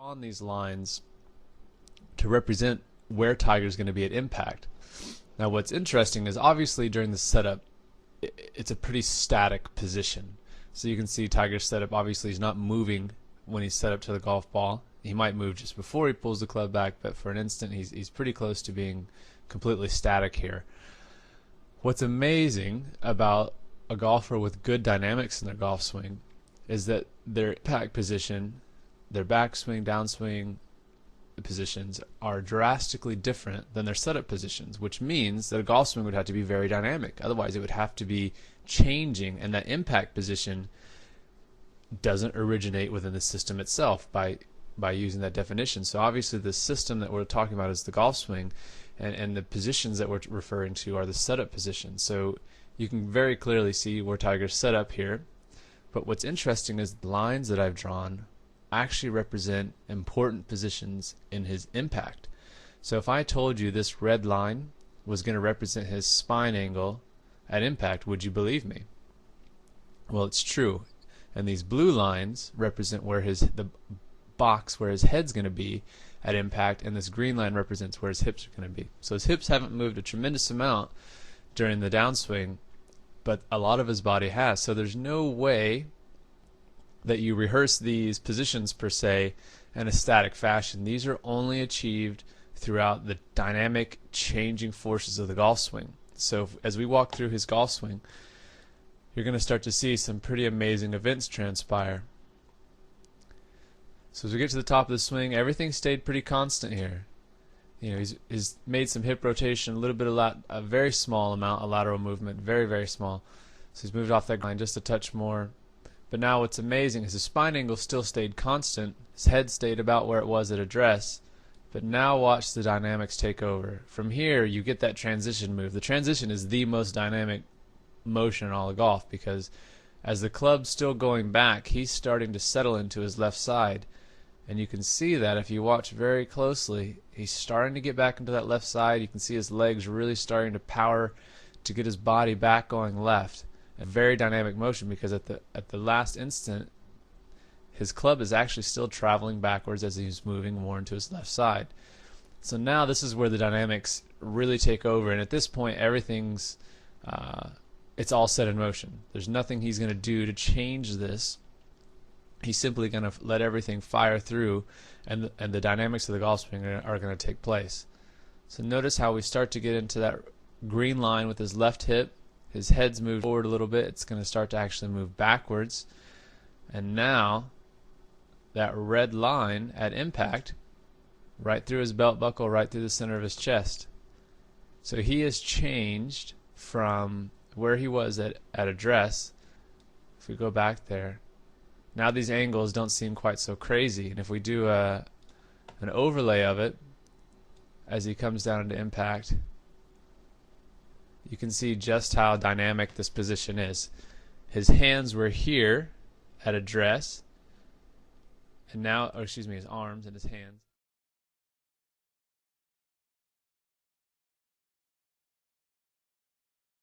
On these lines to represent where Tiger's going to be at impact. Now what's interesting is obviously during the setup it's a pretty static position. So you can see Tiger's setup, obviously he's not moving when he's set up to the golf ball. He might move just before he pulls the club back, but for an instant he's pretty close to being completely static here. What's amazing about a golfer with good dynamics in their golf swing is that their impact position, their backswing, downswing positions are drastically different than their setup positions, which means that a golf swing would have to be very dynamic. Otherwise it would have to be changing, and that impact position doesn't originate within the system itself by using that definition. So obviously the system that we're talking about is the golf swing, and the positions that we're referring to are the setup positions. So you can very clearly see where Tiger's set up here. But what's interesting is the lines that I've drawn actually represent important positions in his impact. So if I told you this red line was going to represent his spine angle at impact, would you believe me? Well, it's true. And these blue lines represent where the box where his head's going to be at impact, and this green line represents where his hips are going to be. So his hips haven't moved a tremendous amount during the downswing, but a lot of his body has. So there's no way that you rehearse these positions per se in a static fashion. These are only achieved throughout the dynamic changing forces of the golf swing. So as we walk through his golf swing, you're going to start to see some pretty amazing events transpire. So as we get to the top of the swing, everything stayed pretty constant here. You know, he's made some hip rotation, a little bit of a very small amount of lateral movement, very, very small. So he's moved off that line just a touch more. But now what's amazing is his spine angle still stayed constant. His head stayed about where it was at address. But now watch the dynamics take over. From here, you get that transition move. The transition is the most dynamic motion in all of golf, because as the club's still going back, he's starting to settle into his left side. And you can see that if you watch very closely, he's starting to get back into that left side. You can see his legs really starting to power to get his body back going left. A very dynamic motion, because at the last instant his club is actually still traveling backwards as he's moving more into his left side. So now this is where the dynamics really take over, and at this point everything's it's all set in motion. There's nothing he's going to do to change this. He's simply going to let everything fire through, and the dynamics of the golf swing are going to take place. So notice how we start to get into that green line with his left hip. His head's moved forward a little bit. It's going to start to actually move backwards. And now that red line at impact, right through his belt buckle, right through the center of his chest. So he has changed from where he was at address. If we go back there, now these angles don't seem quite so crazy. And if we do an overlay of it as he comes down into impact, you can see just how dynamic this position is. His hands were here at address, and now, his arms and his hands.